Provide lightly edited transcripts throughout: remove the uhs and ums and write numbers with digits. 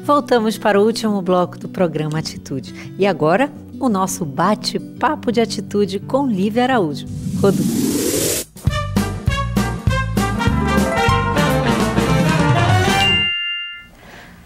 Voltamos para o último bloco do programa Atitude. E agora, o nosso bate-papo de atitude com Lívia Araújo. Rodo.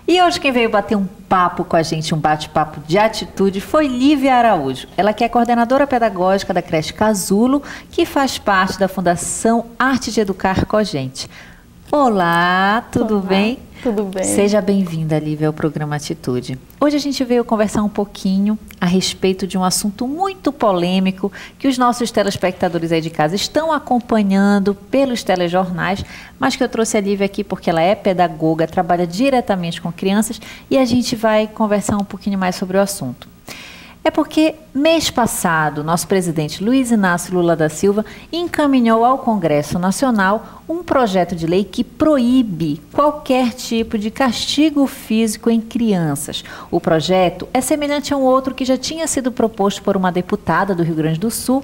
E hoje quem veio bater um papo com a gente, um bate-papo de atitude, foi Lívia Araújo. Ela que é coordenadora pedagógica da creche Casulo, que faz parte da Fundação Arte de Educar Cogente. Olá, tudo bem? Tudo bem. Seja bem-vinda, Lívia, ao programa Atitude. Hoje a gente veio conversar um pouquinho a respeito de um assunto muito polêmico que os nossos telespectadores aí de casa estão acompanhando pelos telejornais, mas que eu trouxe a Lívia aqui porque ela é pedagoga, trabalha diretamente com crianças e a gente vai conversar um pouquinho mais sobre o assunto. É porque, mês passado, nosso presidente Luiz Inácio Lula da Silva encaminhou ao Congresso Nacional um projeto de lei que proíbe qualquer tipo de castigo físico em crianças. O projeto é semelhante a um outro que já tinha sido proposto por uma deputada do Rio Grande do Sul,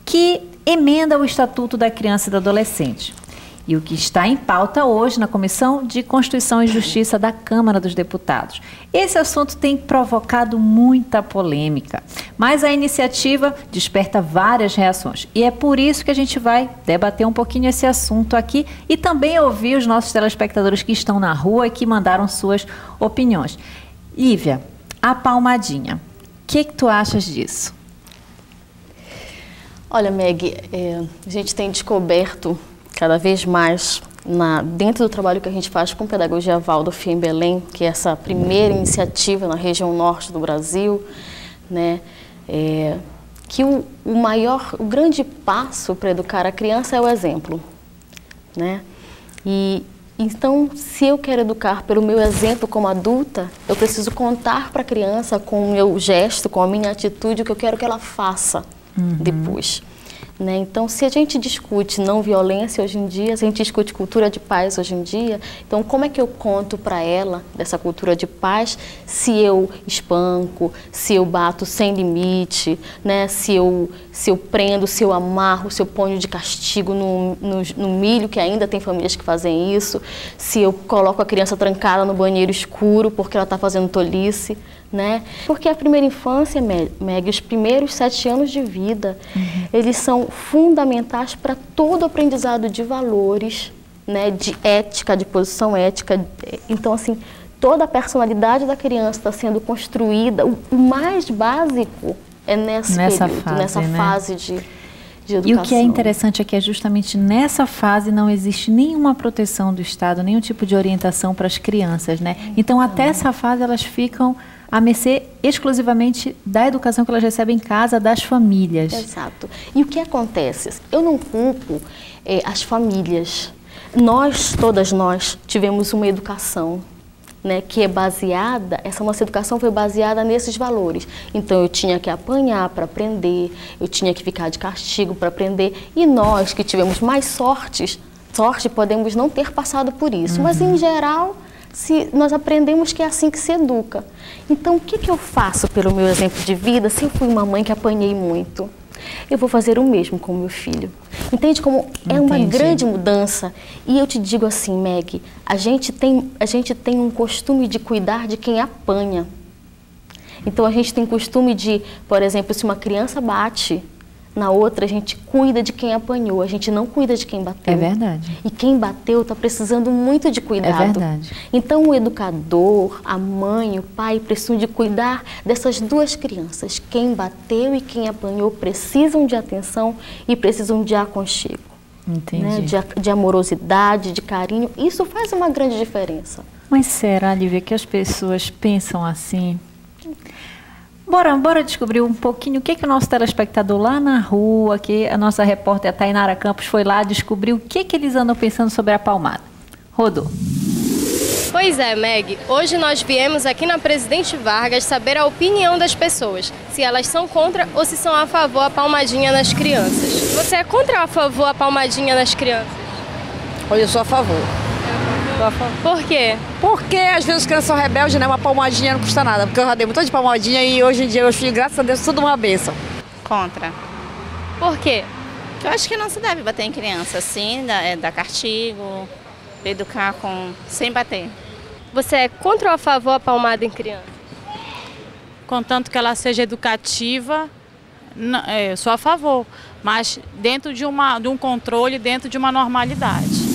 que emenda o Estatuto da Criança e do Adolescente. E o que está em pauta hoje na Comissão de Constituição e Justiça da Câmara dos Deputados. Esse assunto tem provocado muita polêmica, mas a iniciativa desperta várias reações. E é por isso que a gente vai debater um pouquinho esse assunto aqui e também ouvir os nossos telespectadores que estão na rua e que mandaram suas opiniões. Lívia, a palmadinha, o que tu achas disso? Olha, Meg, a gente tem descoberto cada vez mais, dentro do trabalho que a gente faz com Pedagogia Waldorf em Belém, que é essa primeira iniciativa na região norte do Brasil, né, que o grande passo para educar a criança é o exemplo, né? E então, se eu quero educar pelo meu exemplo como adulta, eu preciso contar para a criança com o meu gesto, com a minha atitude, o que eu quero que ela faça depois. Né? Então, se a gente discute não violência hoje em dia, se a gente discute cultura de paz hoje em dia, então como é que eu conto para ela dessa cultura de paz se eu espanco, se eu bato sem limite, né? se eu prendo, se eu amarro, se eu ponho de castigo no milho, que ainda tem famílias que fazem isso, se eu coloco a criança trancada no banheiro escuro porque ela está fazendo tolice. Né? Porque a primeira infância, Meg, os primeiros 7 anos de vida, eles são fundamentais para todo o aprendizado de valores, né? De ética, de posição ética. Então, assim, toda a personalidade da criança está sendo construída. O mais básico é nessa fase de educação. E o que é interessante é que justamente nessa fase não existe nenhuma proteção do Estado, nenhum tipo de orientação para as crianças, né? Então, até essa fase, elas ficam a mercê exclusivamente da educação que elas recebem em casa, das famílias. Exato. E o que acontece? Eu não culpo as famílias. Todas nós, tivemos uma educação, né, que é baseada, nossa educação foi baseada nesses valores. Então, eu tinha que apanhar para aprender, eu tinha que ficar de castigo para aprender. E nós que tivemos mais sorte, podemos não ter passado por isso. Mas, em geral, nós aprendemos que é assim que se educa. Então, o que eu faço pelo meu exemplo de vida se eu fui uma mãe que apanhei muito? Eu vou fazer o mesmo com o meu filho. Entende como é uma grande mudança? E eu te digo assim, Meg, a gente tem um costume de cuidar de quem apanha. Então, a gente tem costume de, por exemplo, se uma criança bate na outra, a gente cuida de quem apanhou, a gente não cuida de quem bateu. É verdade. E quem bateu está precisando muito de cuidado. É verdade. Então, o educador, a mãe, o pai precisam de cuidar dessas duas crianças. Quem bateu e quem apanhou precisam de atenção e precisam de aconchego. Entendi. Né? De amorosidade, de carinho. Isso faz uma grande diferença. Mas será, Lívia, que as pessoas pensam assim? Bora descobrir um pouquinho o que o nosso telespectador lá na rua, que a nossa repórter a Tainara Campos foi lá descobrir o que eles andam pensando sobre a palmada. Rodou. Pois é, Meg. Hoje nós viemos aqui na Presidente Vargas saber a opinião das pessoas, se elas são contra ou se são a favor a palmadinha nas crianças. Você é contra ou a favor a palmadinha nas crianças? Olha, eu sou a favor. Por quê? Porque às vezes as crianças são rebeldes, né? Uma palmadinha não custa nada. Porque eu já dei muito de palmadinha e hoje em dia meus filhos, graças a Deus, tudo uma bênção. Contra. Por quê? Eu acho que não se deve bater em criança assim, dar castigo, educar sem bater. Você é contra ou a favor a palmada em criança? Contanto que ela seja educativa, eu sou a favor, mas dentro de um controle, dentro de uma normalidade.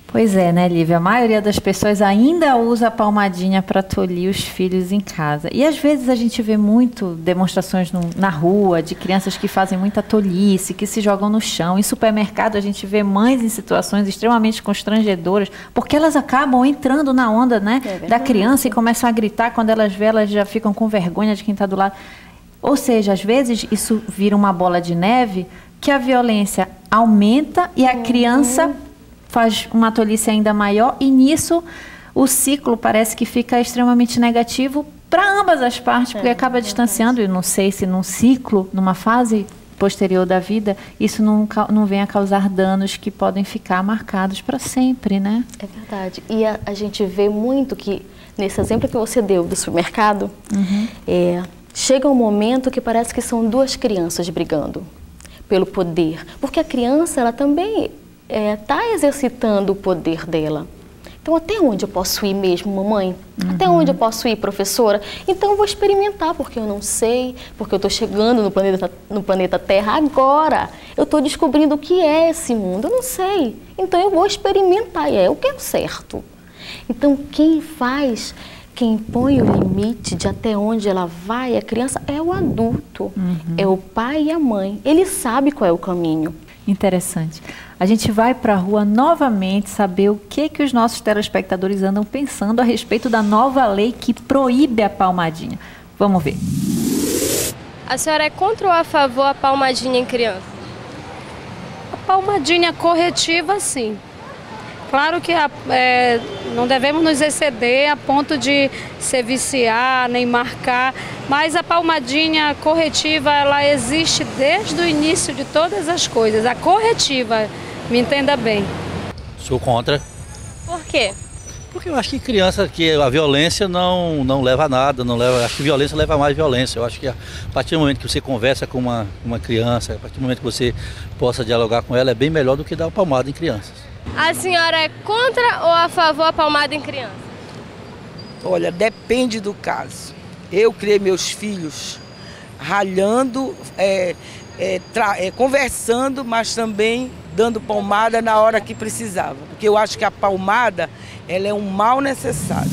Pois é, né, Lívia? A maioria das pessoas ainda usa a palmadinha para tolir os filhos em casa. E às vezes a gente vê muito demonstrações na rua de crianças que fazem muita tolice, que se jogam no chão. Em supermercado a gente vê mães em situações extremamente constrangedoras, porque elas acabam entrando na onda, né, da criança e começam a gritar. Quando elas vê, elas já ficam com vergonha de quem está do lado. Ou seja, às vezes isso vira uma bola de neve que a violência aumenta e a criança faz uma tolice ainda maior, e nisso o ciclo parece que fica extremamente negativo para ambas as partes, porque acaba distanciando, e não sei se num ciclo, numa fase posterior da vida, isso não vem a causar danos que podem ficar marcados para sempre, né? É verdade. E a gente vê muito que, nesse exemplo que você deu do supermercado, chega um momento que parece que são duas crianças brigando pelo poder, porque a criança, ela também está exercitando o poder dela. Então, até onde eu posso ir mesmo, mamãe? Até onde eu posso ir, professora? Então, eu vou experimentar, porque eu não sei, porque eu estou chegando no planeta Terra agora. Eu estou descobrindo o que é esse mundo, eu não sei. Então, eu vou experimentar, e é o que é certo. Então, quem impõe o limite de até onde ela vai, a criança, é o adulto, é o pai e a mãe. Ele sabe qual é o caminho. Interessante. A gente vai para a rua novamente saber o que os nossos telespectadores andam pensando a respeito da nova lei que proíbe a palmadinha. Vamos ver. A senhora é contra ou a favor a palmadinha em criança? A palmadinha corretiva, sim. Claro que não devemos nos exceder a ponto de se viciar, nem marcar, mas a palmadinha corretiva, ela existe desde o início de todas as coisas. A corretiva, me entenda bem. Sou contra. Por quê? Porque eu acho que criança, que a violência não leva a nada, acho que violência leva a mais violência. Eu acho que a partir do momento que você conversa com uma criança, a partir do momento que você possa dialogar com ela, é bem melhor do que dar uma palmada em crianças. A senhora é contra ou a favor a palmada em criança? Olha, depende do caso. Eu criei meus filhos ralhando, conversando, mas também dando palmada na hora que precisava. Porque eu acho que a palmada, ela é um mal necessário.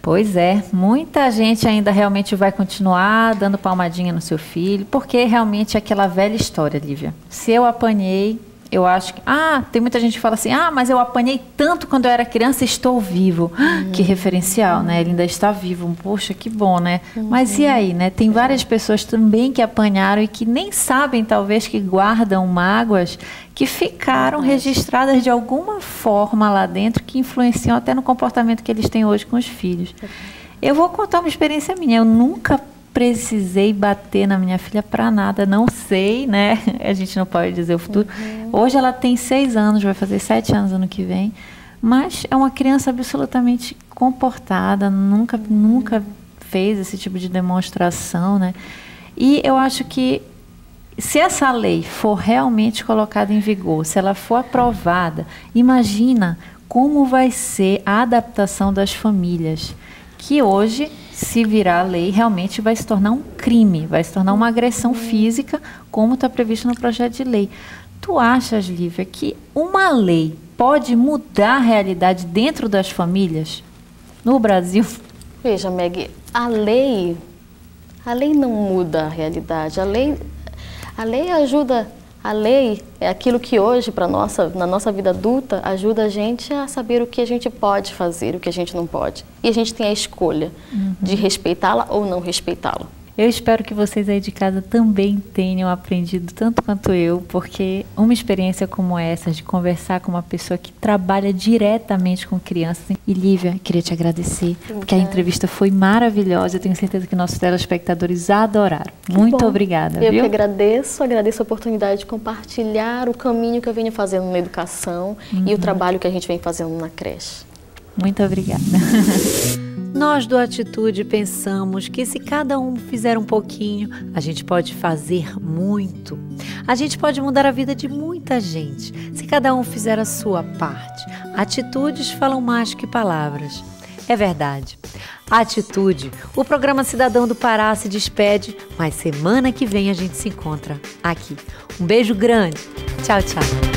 Pois é, muita gente ainda realmente vai continuar dando palmadinha no seu filho, porque realmente é aquela velha história, Lívia. Se eu apanhei, eu acho que... tem muita gente que fala assim, mas eu apanhei tanto quando eu era criança e estou vivo. Que referencial, né? Ele ainda está vivo. Poxa, que bom, né? Mas e aí, né? Tem várias pessoas também que apanharam e que nem sabem, talvez, que guardam mágoas que ficaram registradas de alguma forma lá dentro, que influenciam até no comportamento que eles têm hoje com os filhos. Eu vou contar uma experiência minha. Eu nunca precisei bater na minha filha para nada, não sei, né? A gente não pode dizer o futuro. Hoje ela tem 6 anos, vai fazer 7 anos ano que vem, mas é uma criança absolutamente comportada, nunca fez esse tipo de demonstração, né? E eu acho que se essa lei for realmente colocada em vigor, se ela for aprovada, imagina como vai ser a adaptação das famílias, que hoje, se virar a lei, realmente vai se tornar um crime, vai se tornar uma agressão física, como está previsto no projeto de lei. Tu achas, Lívia, que uma lei pode mudar a realidade dentro das famílias no Brasil? Veja, Meg, a lei não muda a realidade. A lei ajuda. A lei é aquilo que hoje, na nossa vida adulta, ajuda a gente a saber o que a gente pode fazer, o que a gente não pode. E a gente tem a escolha de respeitá-la ou não respeitá-la. Eu espero que vocês aí de casa também tenham aprendido tanto quanto eu, porque uma experiência como essa, de conversar com uma pessoa que trabalha diretamente com crianças. E Lívia, queria te agradecer, porque a entrevista foi maravilhosa. Eu tenho certeza que nossos telespectadores adoraram. Muito obrigada. Eu que agradeço a oportunidade de compartilhar o caminho que eu venho fazendo na educação e o trabalho que a gente vem fazendo na creche. Muito obrigada. Nós do Atitude pensamos que se cada um fizer um pouquinho, a gente pode fazer muito. A gente pode mudar a vida de muita gente, se cada um fizer a sua parte. Atitudes falam mais que palavras. É verdade. Atitude, o programa Cidadão do Pará se despede, mas semana que vem a gente se encontra aqui. Um beijo grande. Tchau, tchau.